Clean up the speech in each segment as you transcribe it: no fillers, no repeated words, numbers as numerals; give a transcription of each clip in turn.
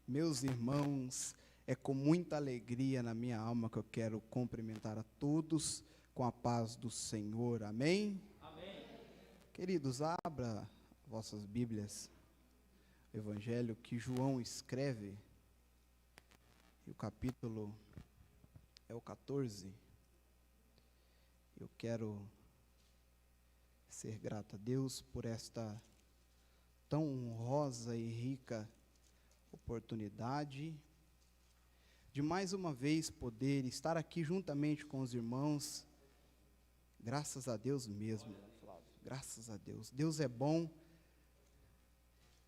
Meus irmãos, é com muita alegria na minha alma que eu quero cumprimentar a todos com a paz do Senhor. Amém? Amém. Queridos, abra vossas Bíblias, o Evangelho que João escreve, e o capítulo é o 14. Eu quero ser grato a Deus por esta tão honrosa e rica oportunidade de mais uma vez poder estar aqui juntamente com os irmãos. Graças a Deus mesmo, Flávio. Graças a Deus. Deus é bom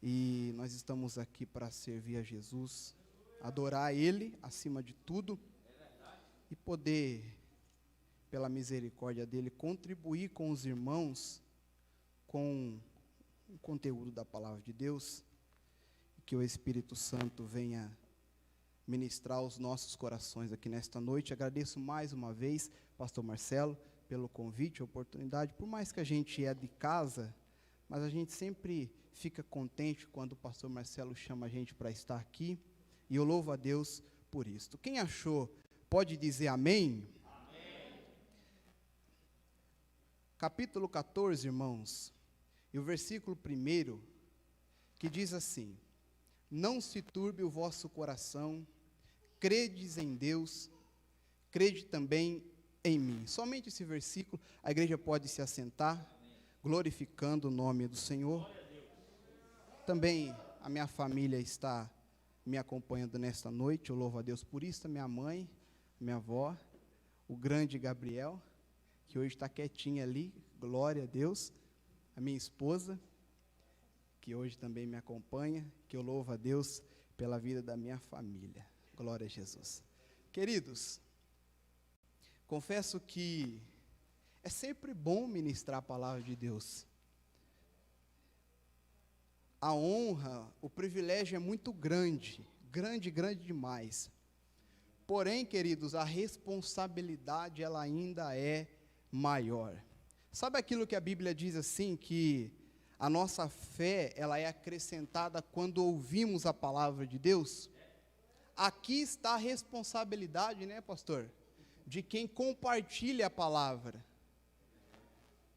e nós estamos aqui para servir a Jesus, adorar Ele acima de tudo e poder, pela misericórdia dEle, contribuir com os irmãos com o conteúdo da palavra de Deus. Que o Espírito Santo venha ministrar aos nossos corações aqui nesta noite. Agradeço mais uma vez, pastor Marcelo, pelo convite, a oportunidade. Por mais que a gente é de casa, mas a gente sempre fica contente quando o pastor Marcelo chama a gente para estar aqui. E eu louvo a Deus por isso. Quem achou, pode dizer amém? Amém. Capítulo 14, irmãos, e o versículo 1, que diz assim: não se turbe o vosso coração, credes em Deus, crede também em mim. Somente esse versículo, a igreja pode se assentar, glorificando o nome do Senhor. Também a minha família está me acompanhando nesta noite, eu louvo a Deus por isso, a minha mãe, minha avó, o grande Gabriel, que hoje está quietinho ali, glória a Deus, a minha esposa, que hoje também me acompanha, que eu louvo a Deus pela vida da minha família. Glória a Jesus. Queridos, confesso que é sempre bom ministrar a palavra de Deus. A honra, o privilégio é muito grande, grande demais. Porém, queridos, a responsabilidade, ela ainda é maior. Sabe aquilo que a Bíblia diz assim, que a nossa fé, ela é acrescentada quando ouvimos a palavra de Deus? Aqui está a responsabilidade, né, pastor? De quem compartilha a palavra.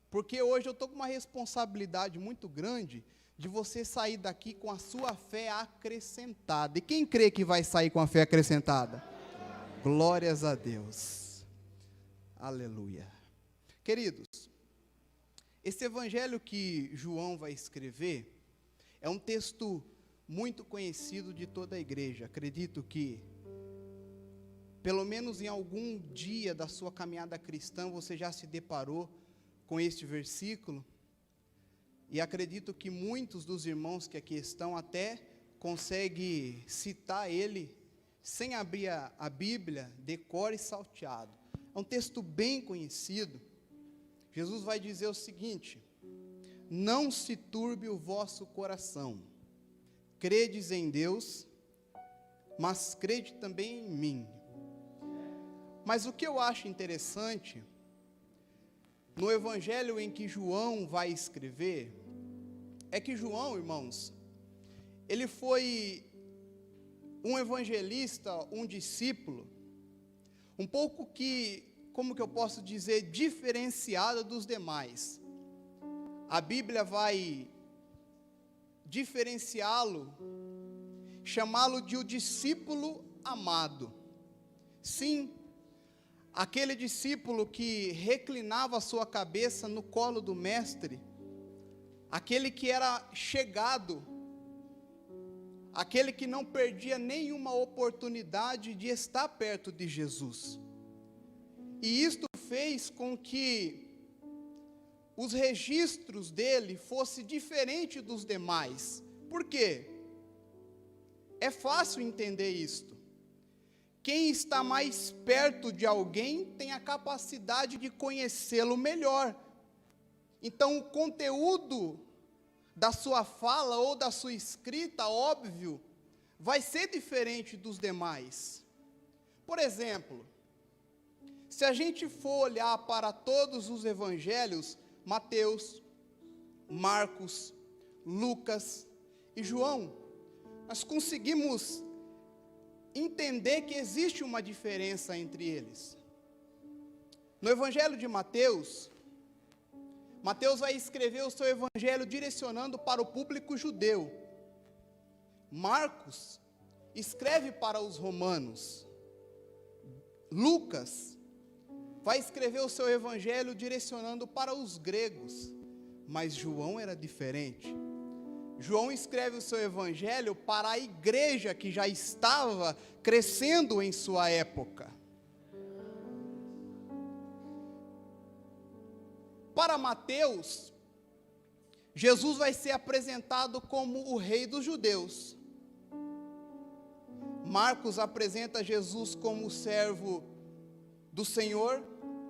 Porque hoje eu estou com uma responsabilidade muito grande de você sair daqui com a sua fé acrescentada. E quem crê que vai sair com a fé acrescentada? Glórias a Deus. Aleluia. Queridos, esse evangelho que João vai escrever é um texto muito conhecido de toda a igreja. Acredito que, pelo menos em algum dia da sua caminhada cristã, você já se deparou com este versículo. E acredito que muitos dos irmãos que aqui estão até conseguem citar ele sem abrir a Bíblia, de cor e salteado. É um texto bem conhecido. Jesus vai dizer o seguinte: não se turbe o vosso coração, credes em Deus, mas crede também em mim. Mas o que eu acho interessante, no evangelho em que João vai escrever, é que João, irmãos, ele foi um evangelista, um discípulo, um pouco que, como que eu posso dizer, diferenciado dos demais. A Bíblia vai diferenciá-lo, chamá-lo de o discípulo amado. Sim, aquele discípulo que reclinava a sua cabeça no colo do mestre, aquele que era chegado, aquele que não perdia nenhuma oportunidade de estar perto de Jesus. E isto fez com que os registros dele fossem diferentes dos demais. Por quê? É fácil entender isto. Quem está mais perto de alguém tem a capacidade de conhecê-lo melhor. Então, o conteúdo da sua fala ou da sua escrita, óbvio, vai ser diferente dos demais. Por exemplo, se a gente for olhar para todos os evangelhos, Mateus, Marcos, Lucas e João, nós conseguimos entender que existe uma diferença entre eles. No Evangelho de Mateus, Mateus vai escrever o seu evangelho direcionando para o público judeu. Marcos escreve para os romanos. Lucas vai escrever o seu evangelho direcionando para os gregos. Mas João era diferente. João escreve o seu evangelho para a igreja que já estava crescendo em sua época. Para Mateus, Jesus vai ser apresentado como o rei dos judeus. Marcos apresenta Jesus como o servo do Senhor.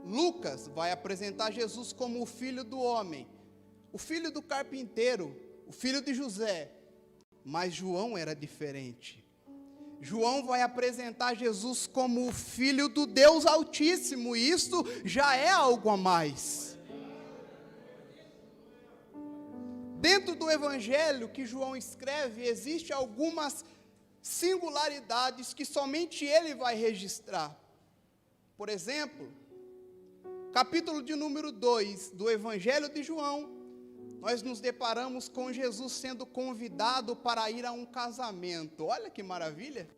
Lucas vai apresentar Jesus como o filho do homem, o filho do carpinteiro, o filho de José. Mas João era diferente. João vai apresentar Jesus como o filho do Deus Altíssimo, e isso já é algo a mais. Dentro do evangelho que João escreve, existe algumas singularidades que somente ele vai registrar. Por exemplo, capítulo de número 2 do evangelho de João, nós nos deparamos com Jesus sendo convidado para ir a um casamento. Olha que maravilha!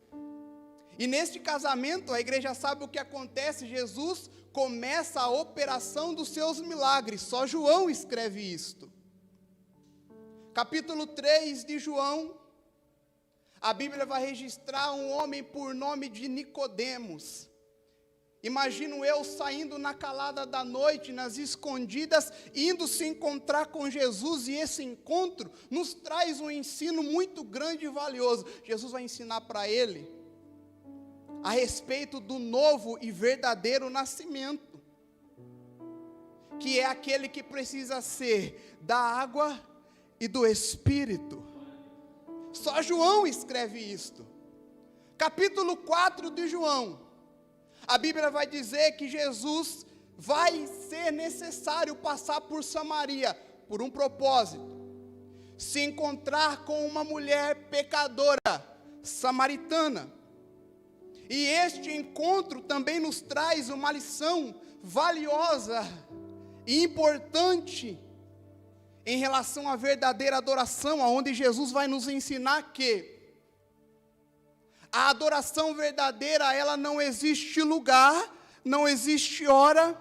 E neste casamento, a igreja sabe o que acontece. Jesus começa a operação dos seus milagres. Só João escreve isto. Capítulo 3 de João, a Bíblia vai registrar um homem por nome de Nicodemos. Imagino eu saindo na calada da noite, nas escondidas, indo se encontrar com Jesus, e esse encontro nos traz um ensino muito grande e valioso. Jesus vai ensinar para ele a respeito do novo e verdadeiro nascimento, que é aquele que precisa ser da água e do Espírito. Só João escreve isto. Capítulo 4 de João, a Bíblia vai dizer que Jesus vai ser necessário passar por Samaria, por um propósito, se encontrar com uma mulher pecadora, samaritana. E este encontro também nos traz uma lição valiosa e importante em relação à verdadeira adoração, aonde Jesus vai nos ensinar que a adoração verdadeira, ela não existe lugar, não existe hora,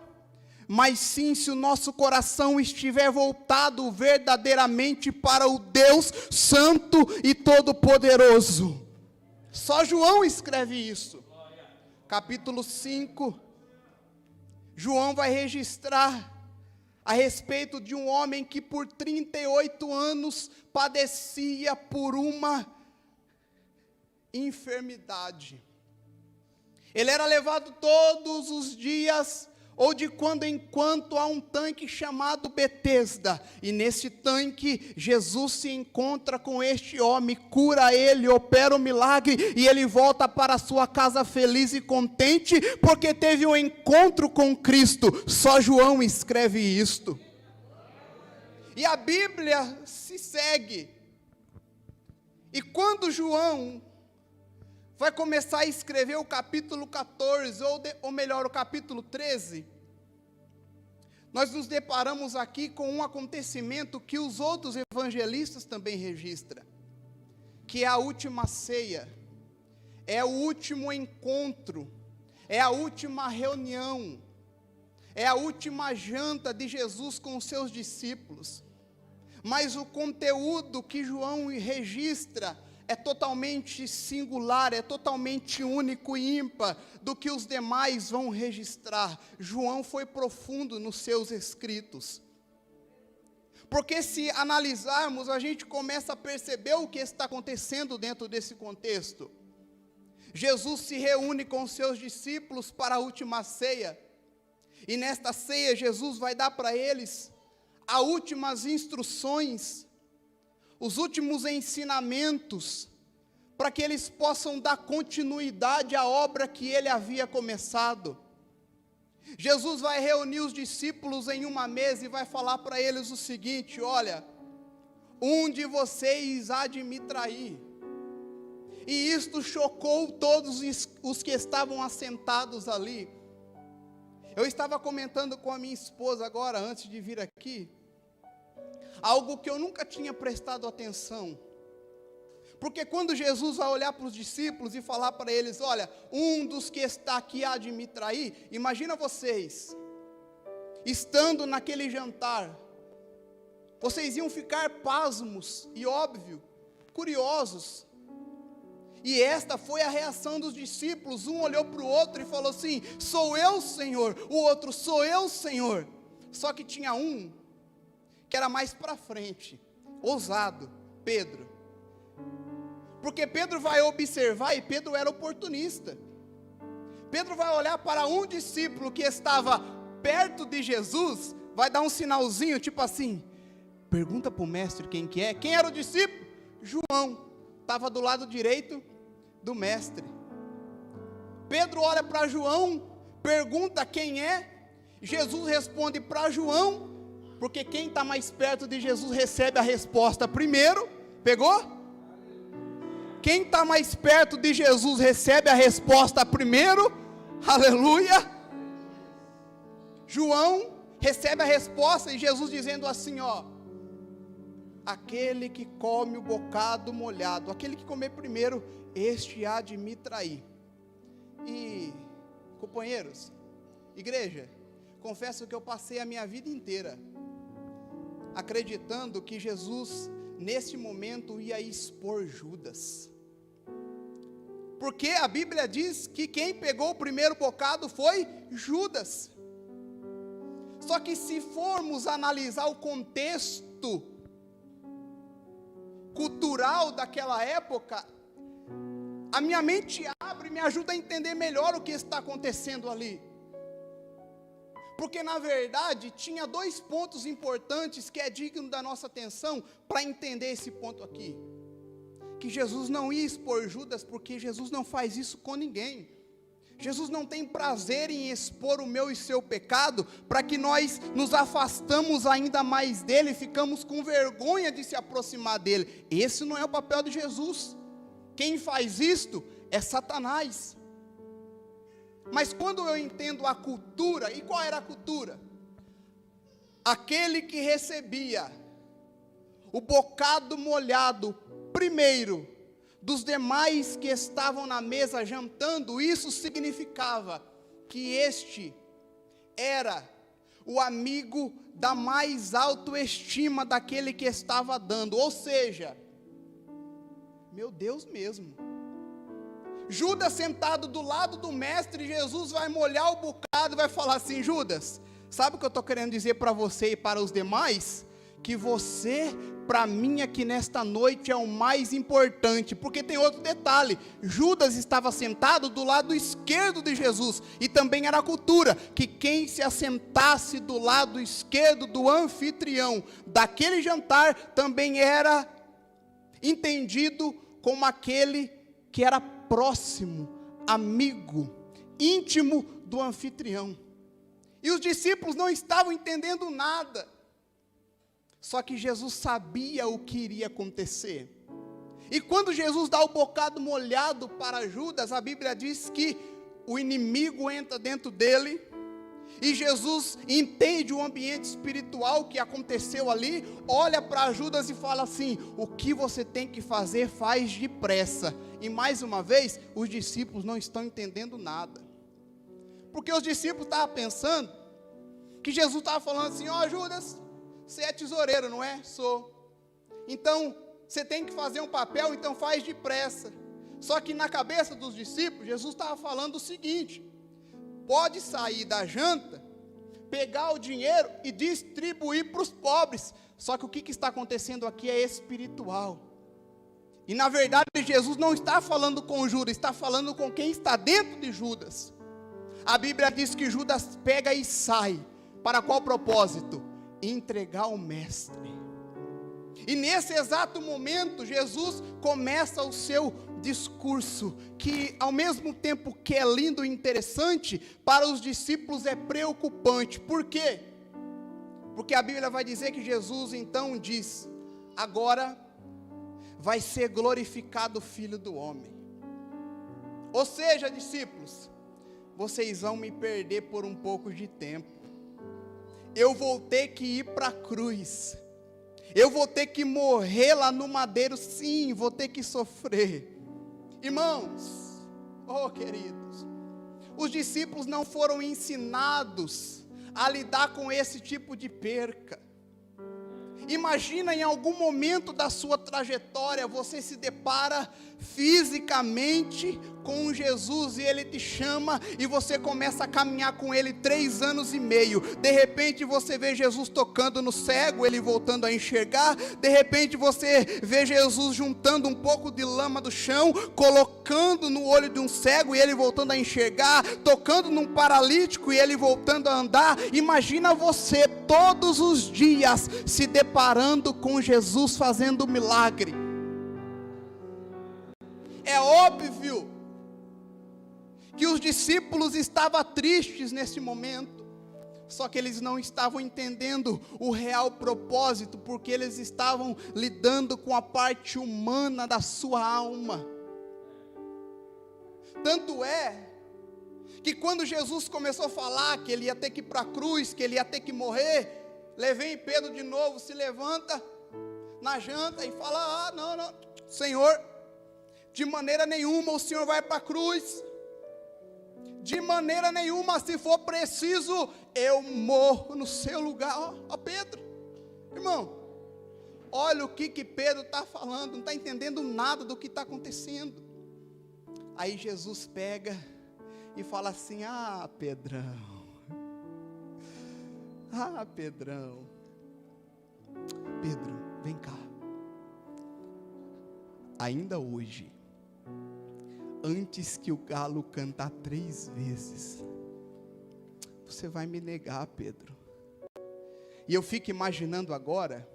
mas sim se o nosso coração estiver voltado verdadeiramente para o Deus Santo e Todo-Poderoso. Só João escreve isso. Capítulo 5, João vai registrar a respeito de um homem que por 38 anos padecia por uma enfermidade. Ele era levado todos os dias, ou de quando em quando, a um tanque chamado Betesda, e nesse tanque, Jesus se encontra com este homem, cura ele, opera o milagre, e ele volta para a sua casa feliz e contente, porque teve um encontro com Cristo. Só João escreve isto. E a Bíblia se segue, e quando João vai começar a escrever o capítulo 14, ou melhor, o capítulo 13, nós nos deparamos aqui com um acontecimento que os outros evangelistas também registram, que é a última ceia, é o último encontro, é a última reunião, é a última janta de Jesus com os seus discípulos. Mas o conteúdo que João registra é totalmente singular, é totalmente único e ímpar do que os demais vão registrar. João foi profundo nos seus escritos. Porque se analisarmos, a gente começa a perceber o que está acontecendo dentro desse contexto. Jesus se reúne com os seus discípulos para a última ceia. E nesta ceia, Jesus vai dar para eles as últimas instruções, os últimos ensinamentos, para que eles possam dar continuidade à obra que ele havia começado. Jesus vai reunir os discípulos em uma mesa e vai falar para eles o seguinte: olha, um de vocês há de me trair. E isto chocou todos os que estavam assentados ali. Eu estava comentando com a minha esposa agora, antes de vir aqui, algo que eu nunca tinha prestado atenção. Porque quando Jesus vai olhar para os discípulos e falar para eles, olha, um dos que está aqui há de me trair, imagina vocês, estando naquele jantar, vocês iam ficar pasmos e, óbvio, curiosos. E esta foi a reação dos discípulos, um olhou para o outro e falou assim, sou eu, Senhor, o outro, sou eu, Senhor. Só que tinha um, que era mais para frente, ousado, Pedro. Porque Pedro vai observar, e Pedro era oportunista. Pedro vai olhar para um discípulo que estava perto de Jesus, vai dar um sinalzinho, tipo assim, pergunta para o mestre quem que é. Quem era o discípulo? João, estava do lado direito do mestre. Pedro olha para João, pergunta quem é, Jesus responde para João, porque quem está mais perto de Jesus recebe a resposta primeiro, pegou? Quem está mais perto de Jesus recebe a resposta primeiro, aleluia. João recebe a resposta e Jesus dizendo assim, ó, aquele que come o bocado molhado, aquele que comer primeiro, este há de me trair. E, companheiros, igreja, confesso que eu passei a minha vida inteira acreditando que Jesus, nesse momento, ia expor Judas. Porque a Bíblia diz que quem pegou o primeiro bocado foi Judas. Só que se formos analisar o contexto cultural daquela época, a minha mente abre e me ajuda a entender melhor o que está acontecendo ali. Porque na verdade tinha dois pontos importantes que é digno da nossa atenção para entender esse ponto aqui. Que Jesus não ia expor Judas, porque Jesus não faz isso com ninguém. Jesus não tem prazer em expor o meu e seu pecado, para que nós nos afastamos ainda mais dele, ficamos com vergonha de se aproximar dele. Esse não é o papel de Jesus. Quem faz isto é Satanás. Mas quando eu entendo a cultura, e qual era a cultura? Aquele que recebia o bocado molhado primeiro dos demais que estavam na mesa jantando, isso significava que este era o amigo da mais autoestima daquele que estava dando, ou seja, meu Deus mesmo, Judas sentado do lado do mestre, Jesus vai molhar o bocado e vai falar assim, Judas, sabe o que eu estou querendo dizer para você e para os demais? Que você, para mim aqui nesta noite, é o mais importante, porque tem outro detalhe, Judas estava sentado do lado esquerdo de Jesus, e também era a cultura, que quem se assentasse do lado esquerdo do anfitrião, daquele jantar, também era entendido como aquele que era próximo, amigo, íntimo do anfitrião, e os discípulos não estavam entendendo nada, só que Jesus sabia o que iria acontecer, e quando Jesus dá o bocado molhado para Judas, a Bíblia diz que o inimigo entra dentro dele, e Jesus entende o ambiente espiritual que aconteceu ali, olha para Judas e fala assim, o que você tem que fazer, faz depressa, e mais uma vez, os discípulos não estão entendendo nada, porque os discípulos estavam pensando, que Jesus estava falando assim, ó Judas, você é tesoureiro, não é? Sou. Então, você tem que fazer um papel, então faz depressa. Só que na cabeça dos discípulos, Jesus estava falando o seguinte, pode sair da janta, pegar o dinheiro e distribuir para os pobres. Só que o que está acontecendo aqui é espiritual. E na verdade, Jesus não está falando com Judas, está falando com quem está dentro de Judas. A Bíblia diz que Judas pega e sai. Para qual propósito? Entregar o mestre. E nesse exato momento Jesus começa o seu discurso, que ao mesmo tempo que é lindo e interessante, para os discípulos é preocupante. Por quê? Porque a Bíblia vai dizer que Jesus então diz, agora vai ser glorificado o Filho do Homem. Ou seja, discípulos, vocês vão me perder por um pouco de tempo. Eu vou ter que ir para a cruz. Eu vou ter que morrer lá no madeiro, sim, vou ter que sofrer. Irmãos, oh queridos, os discípulos não foram ensinados a lidar com esse tipo de perca. Imagina em algum momento da sua trajetória, você se depara fisicamente com Jesus e Ele te chama e você começa a caminhar com Ele 3 anos e meio. De repente você vê Jesus tocando no cego, ele voltando a enxergar. De repente você vê Jesus juntando um pouco de lama do chão, colocando no olho de um cego e ele voltando a enxergar, tocando num paralítico e ele voltando a andar. Imagina você todos os dias se deparando com Jesus fazendo milagre. É óbvio que os discípulos estavam tristes nesse momento, só que eles não estavam entendendo o real propósito, porque eles estavam lidando com a parte humana da sua alma. Tanto é que quando Jesus começou a falar que ele ia ter que ir para a cruz, que ele ia ter que morrer, levei Pedro de novo, se levanta na janta e fala: não, Senhor, de maneira nenhuma o Senhor vai para a cruz, de maneira nenhuma, se for preciso, eu morro no seu lugar. Ó Pedro, irmão, olha o que Pedro está falando, não está entendendo nada do que está acontecendo. Aí Jesus pega e fala assim: Pedrão, Pedro, vem cá, ainda hoje, antes que o galo cantar 3 vezes, você vai me negar, Pedro. E eu fico imaginando agora,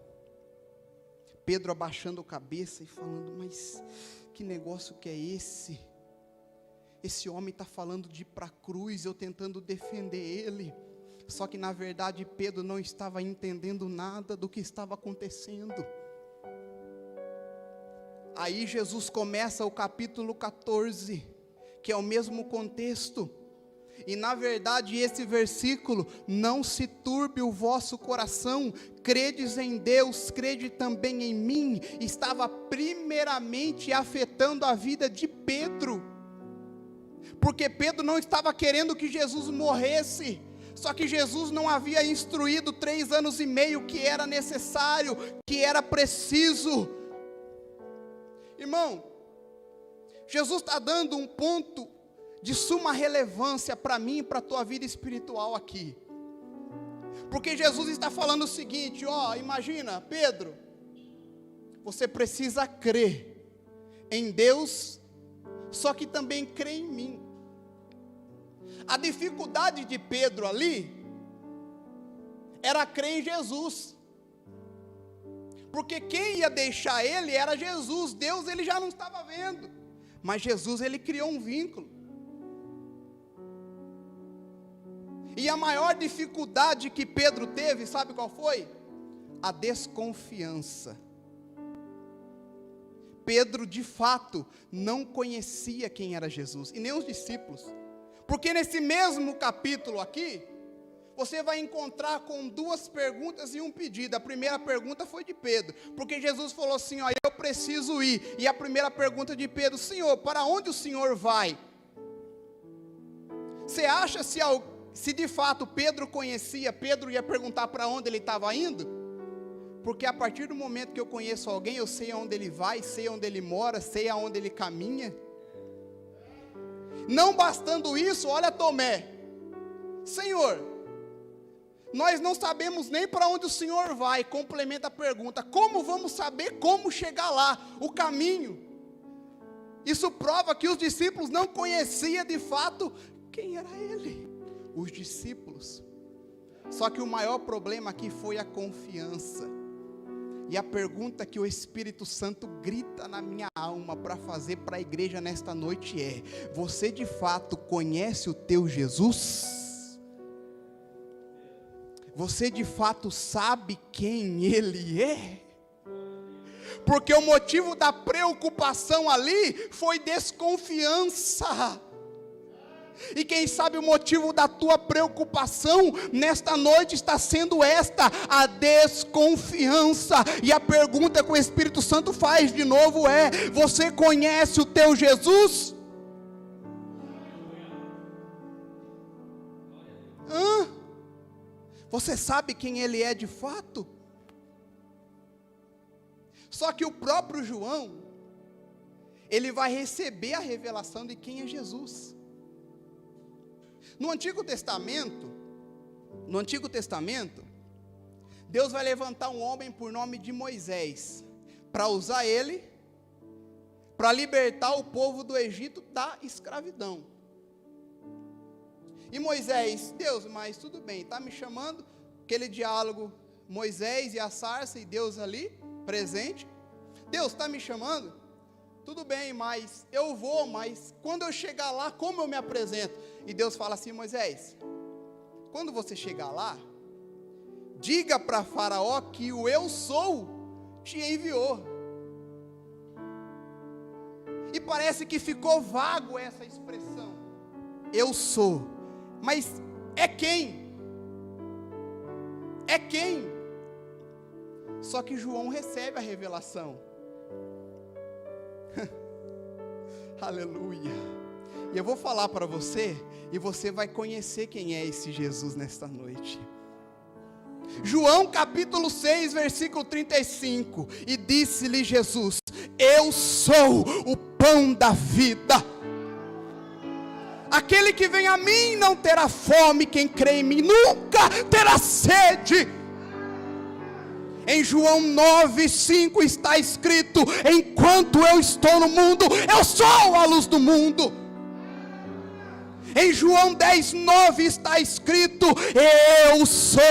Pedro abaixando a cabeça e falando: mas que negócio que é esse? Esse homem está falando de ir para a cruz, eu tentando defender ele. Só que na verdade Pedro não estava entendendo nada do que estava acontecendo. Aí Jesus começa o capítulo 14, que é o mesmo contexto. E na verdade esse versículo: não se turbe o vosso coração, credes em Deus, crede também em mim, estava primeiramente afetando a vida de Pedro. Porque Pedro não estava querendo que Jesus morresse, só que Jesus não havia instruído 3 anos e meio que era necessário, que era preciso. Irmão, Jesus está dando um ponto de suma relevância para mim e para a tua vida espiritual aqui. Porque Jesus está falando o seguinte: imagina, Pedro, você precisa crer em Deus, só que também crer em mim. A dificuldade de Pedro ali era crer em Jesus, porque quem ia deixar ele era Jesus. Deus ele já não estava vendo, mas Jesus ele criou um vínculo. E a maior dificuldade que Pedro teve, sabe qual foi? A desconfiança. Pedro de fato não conhecia quem era Jesus, e nem os discípulos, porque nesse mesmo capítulo aqui, você vai encontrar com 2 perguntas e um pedido. A primeira pergunta foi de Pedro, porque Jesus falou assim: eu preciso ir. E a primeira pergunta de Pedro: Senhor, para onde o Senhor vai? Você acha se de fato Pedro conhecia, Pedro ia perguntar para onde ele estava indo? Porque a partir do momento que eu conheço alguém, eu sei aonde ele vai, sei onde ele mora, sei aonde ele caminha. Não bastando isso, olha Tomé: Senhor, nós não sabemos nem para onde o Senhor vai. Complementa a pergunta: como vamos saber como chegar lá? O caminho. Isso prova que os discípulos não conheciam de fato quem era ele. Os discípulos. Só que o maior problema aqui foi a confiança. E a pergunta que o Espírito Santo grita na minha alma para fazer para a igreja nesta noite é: você de fato conhece o teu Jesus? Você de fato sabe quem Ele é? Porque o motivo da preocupação ali foi desconfiança. E quem sabe o motivo da tua preocupação nesta noite está sendo a desconfiança. E a pergunta que o Espírito Santo faz de novo é: você conhece o teu Jesus? Você sabe quem ele é de fato? Só que o próprio João, ele vai receber a revelação de quem é Jesus. No Antigo Testamento, Deus vai levantar um homem por nome de Moisés, para usar ele, para libertar o povo do Egito da escravidão. E Moisés, Deus, mas tudo bem, está me chamando, aquele diálogo, Moisés e a sarça e Deus ali, presente. Deus está me chamando, tudo bem, mas eu vou, mas quando eu chegar lá, como eu me apresento? E Deus fala assim: Moisés, quando você chegar lá, diga para Faraó que o eu sou te enviou. E parece que ficou vago essa expressão, eu sou, mas é quem? É quem? Só que João recebe a revelação. Aleluia. E eu vou falar para você, e você vai conhecer quem é esse Jesus nesta noite. João capítulo 6, versículo 35. E disse-lhe Jesus: eu sou o pão da vida. Aquele que vem a mim não terá fome, quem crê em mim nunca terá sede. Em João 9:5 está escrito: enquanto eu estou no mundo, eu sou a luz do mundo. Em João 10:9 está escrito: eu sou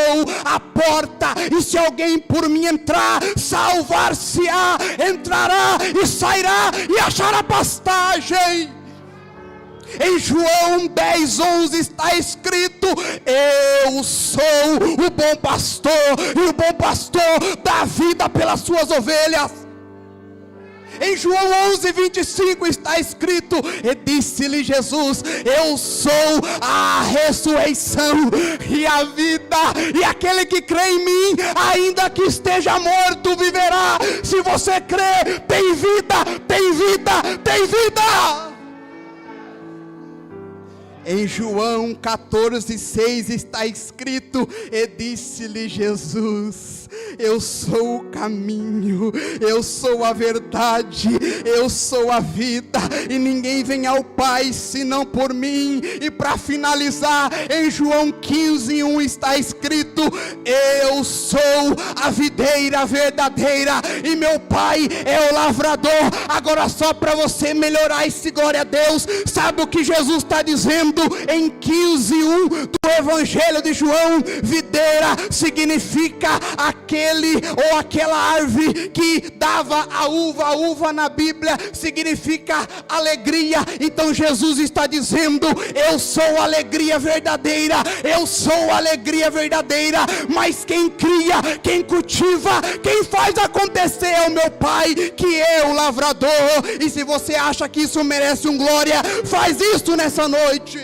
a porta, e se alguém por mim entrar, salvar-se-á, entrará e sairá e achará pastagem. Em João 10:11 está escrito: eu sou o bom pastor, e o bom pastor dá vida pelas suas ovelhas. Em João 11:25 está escrito: e disse-lhe Jesus: eu sou a ressurreição e a vida, e aquele que crê em mim, ainda que esteja morto, viverá. Se você crê, tem vida, tem vida, tem vida. Em João 14:6 está escrito: e disse-lhe Jesus: eu sou o caminho, eu sou a verdade, eu sou a vida, e ninguém vem ao Pai senão por mim. E para finalizar, em João 15:1 está escrito: eu sou a videira verdadeira, e meu Pai é o lavrador. Agora, só para você melhorar esse glória a Deus, sabe o que Jesus está dizendo? Em 15:1 do Evangelho de João: videira significa aquele ou aquela árvore que dava a uva na Bíblia significa alegria. Então Jesus está dizendo: eu sou a alegria verdadeira, eu sou a alegria verdadeira. Mas quem cria, quem cultiva, quem faz acontecer é o meu Pai, que é o lavrador. E se você acha que isso merece um glória, faz isso nessa noite.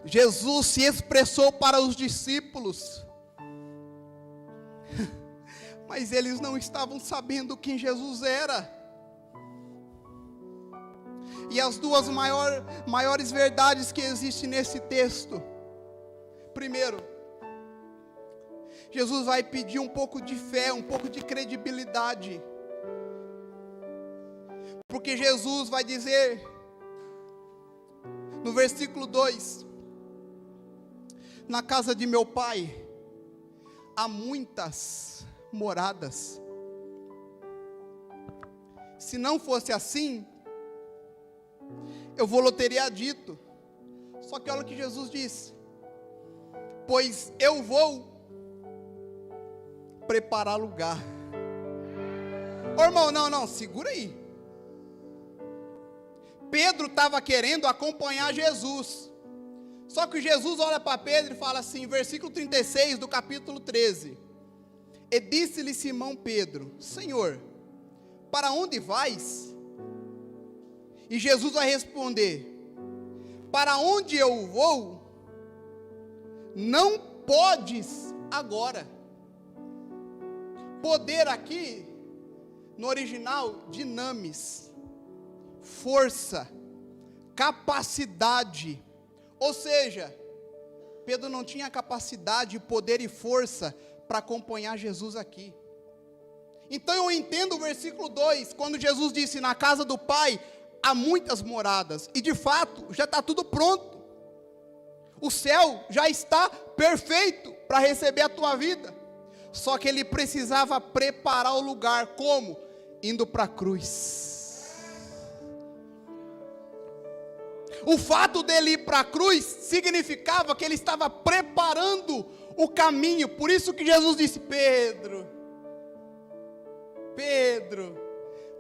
Jesus se expressou para os discípulos, mas eles não estavam sabendo quem Jesus era. E as duas maiores verdades que existem nesse texto: primeiro, Jesus vai pedir um pouco de fé, um pouco de credibilidade, porque Jesus vai dizer no versículo 2: na casa de meu Pai há muitas moradas. Se não fosse assim, eu vou teria dito. Só que olha o que Jesus disse: pois eu vou preparar lugar. Ô irmão, não, segura aí. Pedro estava querendo acompanhar Jesus. Só que Jesus olha para Pedro e fala assim, versículo 36 do capítulo 13. E disse-lhe Simão Pedro: Senhor, para onde vais? E Jesus vai responder: para onde eu vou, não podes agora. Poder aqui, no original, dinamis, força, capacidade. Ou seja, Pedro não tinha capacidade, poder e força para acompanhar Jesus aqui. Então eu entendo o versículo 2, quando Jesus disse, na casa do Pai há muitas moradas, e de fato, já está tudo pronto. O céu já está perfeito para receber a tua vida. Só que ele precisava preparar o lugar, como? Indo para a cruz. O fato dele ir para a cruz significava que ele estava preparando o caminho. Por isso que Jesus disse: Pedro,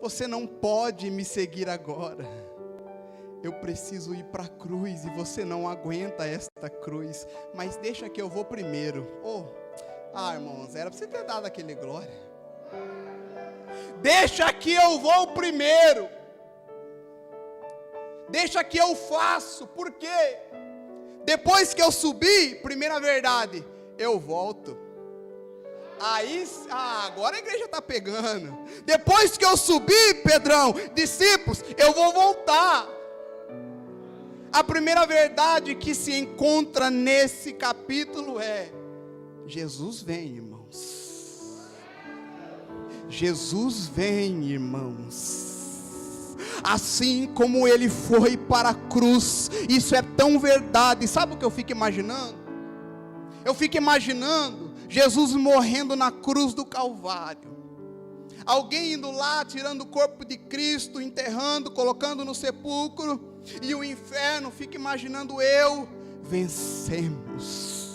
você não pode me seguir agora. Eu preciso ir para a cruz e você não aguenta esta cruz. Mas deixa que eu vou primeiro. Irmãos, era para você ter dado aquele glória. Deixa que eu vou primeiro. Deixa que eu faço, porque depois que eu subir, primeira verdade, eu volto. Aí, agora a igreja está pegando. Depois que eu subir, Pedrão, discípulos, eu vou voltar. A primeira verdade que se encontra nesse capítulo é: Jesus vem, irmãos. Jesus vem, irmãos. Assim como ele foi para a cruz, isso é tão verdade. Sabe o que eu fico imaginando? Eu fico imaginando Jesus morrendo na cruz do Calvário, alguém indo lá, tirando o corpo de Cristo, enterrando, colocando no sepulcro, e o inferno fica imaginando: vencemos.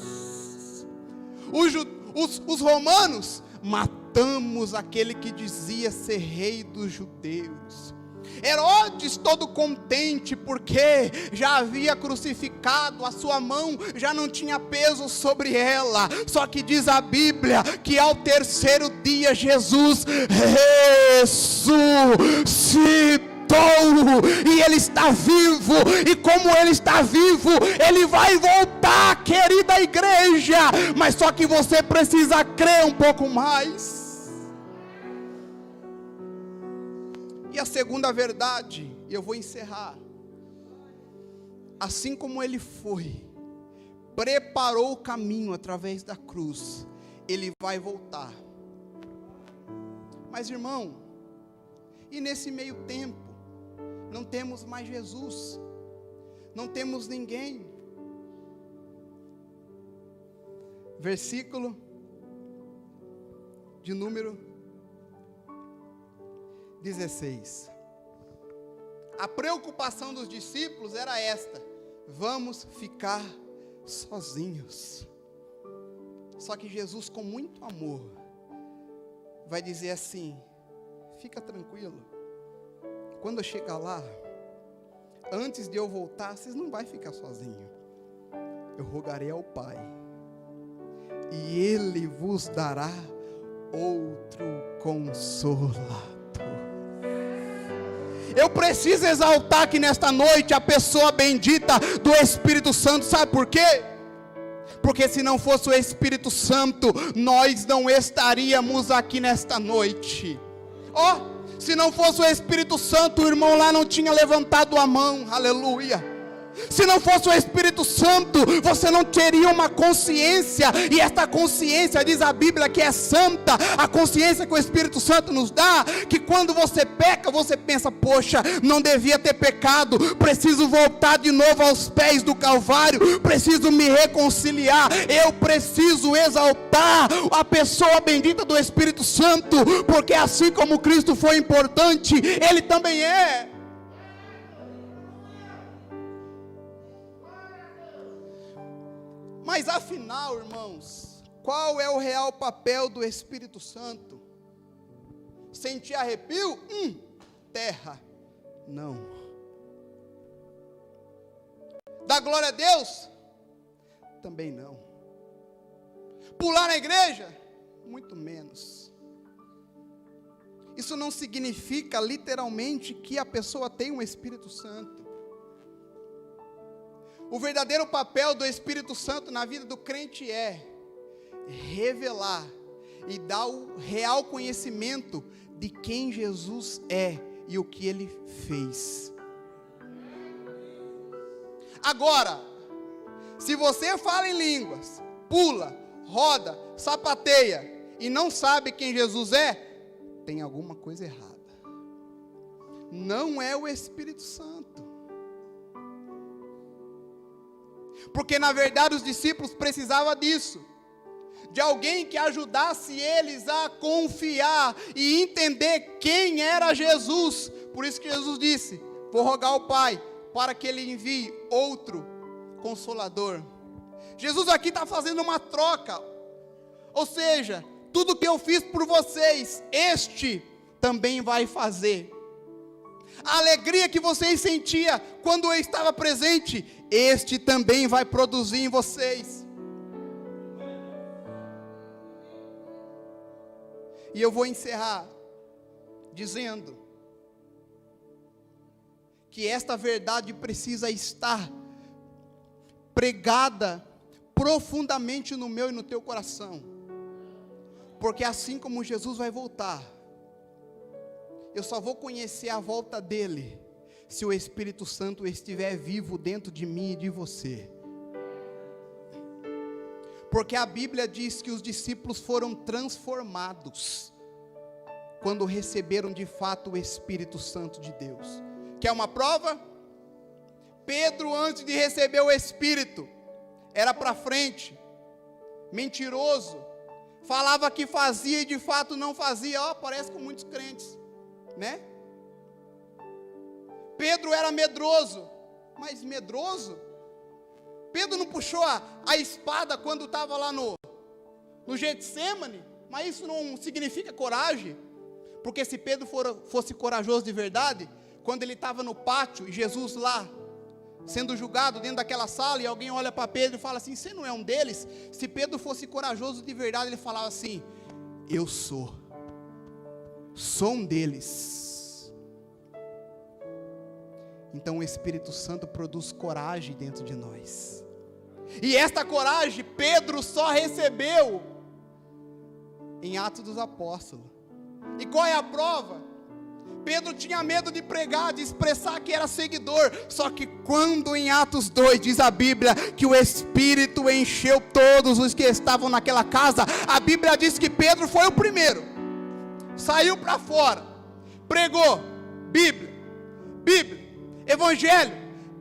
Os romanos: matamos aquele que dizia ser rei dos judeus. Herodes todo contente, porque já havia crucificado, a sua mão já não tinha peso sobre ela. Só que diz a Bíblia que ao terceiro dia Jesus ressuscitou, e ele está vivo, e como ele está vivo, ele vai voltar, querida igreja. Mas só que você precisa crer um pouco mais. E a segunda verdade, e eu vou encerrar: assim como ele foi, preparou o caminho através da cruz, ele vai voltar. Mas irmão, e nesse meio tempo, não temos mais Jesus, não temos ninguém. Versículo de número 16. A preocupação dos discípulos era esta: vamos ficar sozinhos. Só que Jesus, com muito amor, vai dizer assim: fica tranquilo, quando eu chegar lá, antes de eu voltar, vocês não vão ficar sozinhos. Eu rogarei ao Pai, e Ele vos dará outro Consolador. Eu preciso exaltar aqui nesta noite a pessoa bendita do Espírito Santo. Sabe por quê? Porque se não fosse o Espírito Santo, nós não estaríamos aqui nesta noite. Se não fosse o Espírito Santo, o irmão lá não tinha levantado a mão. Aleluia. Se não fosse o Espírito Santo, você não teria uma consciência, e esta consciência, diz a Bíblia, que é santa. A consciência que o Espírito Santo nos dá, que quando você peca, você pensa: poxa, não devia ter pecado, preciso voltar de novo aos pés do Calvário, preciso me reconciliar. Eu preciso exaltar a pessoa bendita do Espírito Santo, porque assim como Cristo foi importante, Ele também é. Mas afinal, irmãos, qual é o real papel do Espírito Santo? Sentir arrepio? Terra. Não. Dar glória a Deus? Também não. Pular na igreja? Muito menos. Isso não significa literalmente que a pessoa tem um Espírito Santo. O verdadeiro papel do Espírito Santo na vida do crente é revelar e dar o real conhecimento de quem Jesus é e o que Ele fez. Agora, se você fala em línguas, pula, roda, sapateia e não sabe quem Jesus é, tem alguma coisa errada. Não é o Espírito Santo. Porque na verdade os discípulos precisavam disso, de alguém que ajudasse eles a confiar e entender quem era Jesus. Por isso que Jesus disse: vou rogar ao Pai para que Ele envie outro Consolador. Jesus aqui está fazendo uma troca, ou seja, tudo que eu fiz por vocês, este também vai fazer. A alegria que vocês sentiam quando eu estava presente, este também vai produzir em vocês. E eu vou encerrar dizendo que esta verdade precisa estar pregada profundamente no meu e no teu coração. Porque assim como Jesus vai voltar, eu só vou conhecer a volta dele se o Espírito Santo estiver vivo dentro de mim e de você. Porque a Bíblia diz que os discípulos foram transformados quando receberam de fato o Espírito Santo de Deus. Quer uma prova? Pedro, antes de receber o Espírito, era para frente, mentiroso, falava que fazia e de fato não fazia. Parece com muitos crentes, né? Pedro era medroso, mas medroso? Pedro não puxou a espada quando estava lá no Getsêmani? Mas isso não significa coragem, porque se Pedro fosse corajoso de verdade, quando ele estava no pátio, e Jesus lá, sendo julgado dentro daquela sala, e alguém olha para Pedro e fala assim: você não é um deles? Se Pedro fosse corajoso de verdade, ele falava assim: eu sou um deles. Então o Espírito Santo produz coragem dentro de nós, e esta coragem Pedro só recebeu em Atos dos Apóstolos. E qual é a prova? Pedro tinha medo de pregar, de expressar que era seguidor. Só que quando em Atos 2 diz a Bíblia que o Espírito encheu todos os que estavam naquela casa, a Bíblia diz que Pedro foi o primeiro. Saiu para fora, pregou Bíblia, Evangelho,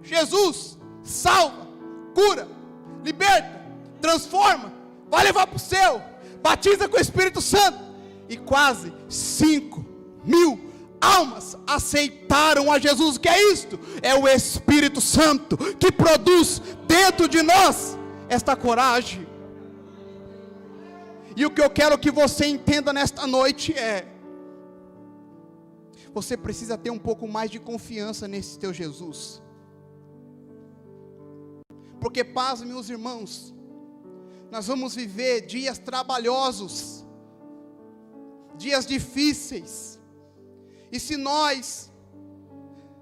Jesus salva, cura, liberta, transforma, vai levar para o céu, batiza com o Espírito Santo. E quase 5.000 almas aceitaram a Jesus. O que é isto? É o Espírito Santo que produz dentro de nós esta coragem. E o que eu quero que você entenda nesta noite é: você precisa ter um pouco mais de confiança nesse teu Jesus. Porque, paz, meus irmãos, nós vamos viver dias trabalhosos, dias difíceis. E se nós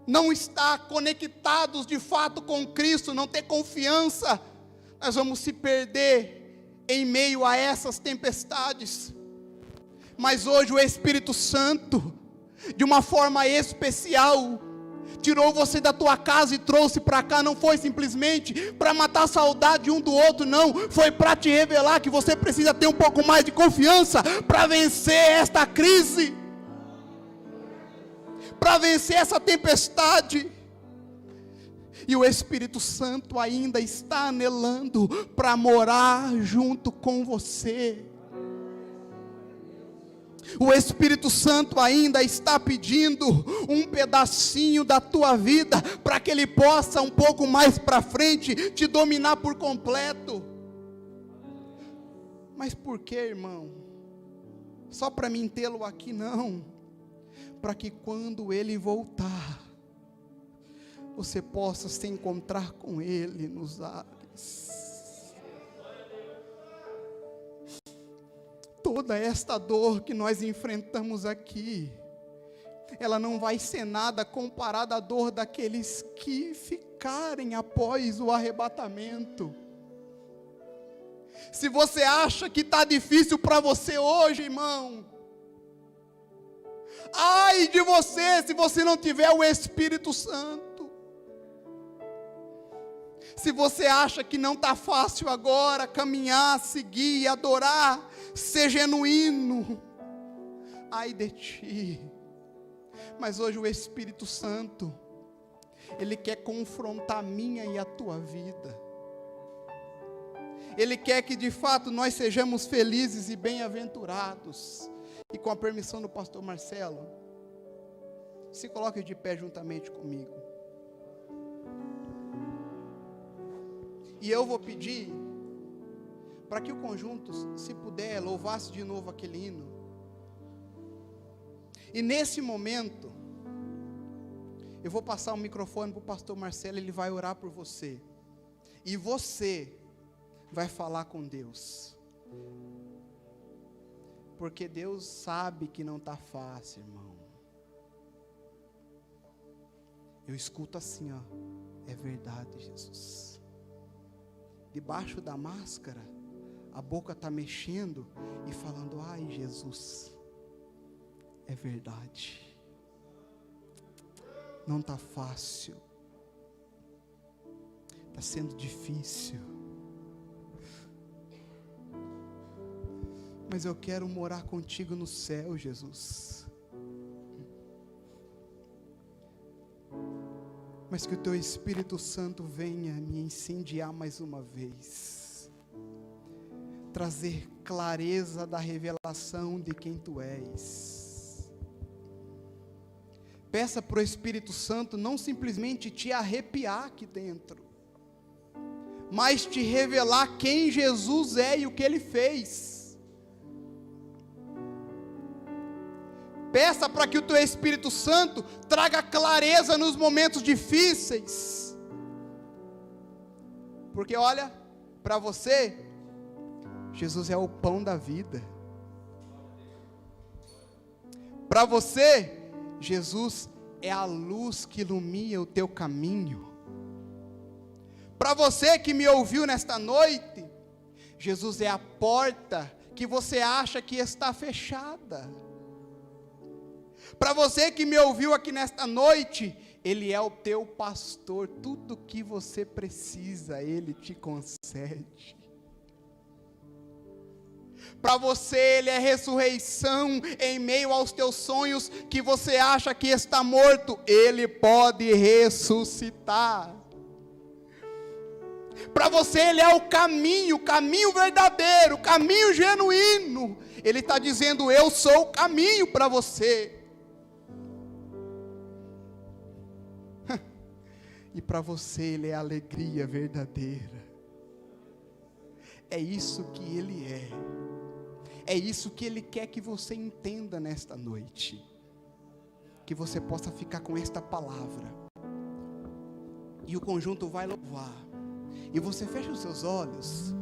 não estar conectados de fato com Cristo, não ter confiança, nós vamos se perder em meio a essas tempestades. Mas hoje o Espírito Santo, de uma forma especial, tirou você da tua casa e trouxe para cá. Não foi simplesmente para matar a saudade um do outro, não. Foi para te revelar que você precisa ter um pouco mais de confiança para vencer esta crise, para vencer essa tempestade. E o Espírito Santo ainda está anelando para morar junto com você. O Espírito Santo ainda está pedindo um pedacinho da tua vida, para que Ele possa um pouco mais para frente te dominar por completo. Mas por que, irmão? Só para mim tê-lo aqui? Não. Para que quando Ele voltar, você possa se encontrar com Ele nos ares. Toda esta dor que nós enfrentamos aqui, ela não vai ser nada comparada à dor daqueles que ficarem após o arrebatamento. Se você acha que está difícil para você hoje, irmão, ai de você se você não tiver o Espírito Santo. Se você acha que não está fácil agora caminhar, seguir, adorar, ser genuíno, ai de ti. Mas hoje o Espírito Santo, Ele quer confrontar a minha e a tua vida. Ele quer que de fato nós sejamos felizes e bem-aventurados. E com a permissão do pastor Marcelo, se coloque de pé juntamente comigo. E eu vou pedir para que o conjunto, se puder, louvasse de novo aquele hino. E nesse momento, eu vou passar o microfone para o pastor Marcelo, ele vai orar por você. E você vai falar com Deus. Porque Deus sabe que não está fácil, irmão. Eu escuto assim, ó, é verdade, Jesus. Debaixo da máscara, a boca está mexendo e falando, ai, Jesus, é verdade. Não está fácil. Está sendo difícil. Mas eu quero morar contigo no céu, Jesus. Mas que o teu Espírito Santo venha me incendiar mais uma vez. Trazer clareza da revelação de quem tu és. Peça para o Espírito Santo não simplesmente te arrepiar aqui dentro, mas te revelar quem Jesus é e o que Ele fez. Peça para que o teu Espírito Santo traga clareza nos momentos difíceis. Porque olha, para você, Jesus é o pão da vida. Para você, Jesus é a luz que ilumina o teu caminho. Para você que me ouviu nesta noite, Jesus é a porta que você acha que está fechada. Para você que me ouviu aqui nesta noite, Ele é o teu pastor, tudo que você precisa, Ele te concede. Para você Ele é ressurreição em meio aos teus sonhos, que você acha que está morto, Ele pode ressuscitar. Para você Ele é o caminho verdadeiro, o caminho genuíno. Ele está dizendo, eu sou o caminho para você. E para você Ele é a alegria verdadeira. É isso que Ele é. É isso que Ele quer que você entenda nesta noite. Que você possa ficar com esta palavra. E o conjunto vai louvar. E você fecha os seus olhos.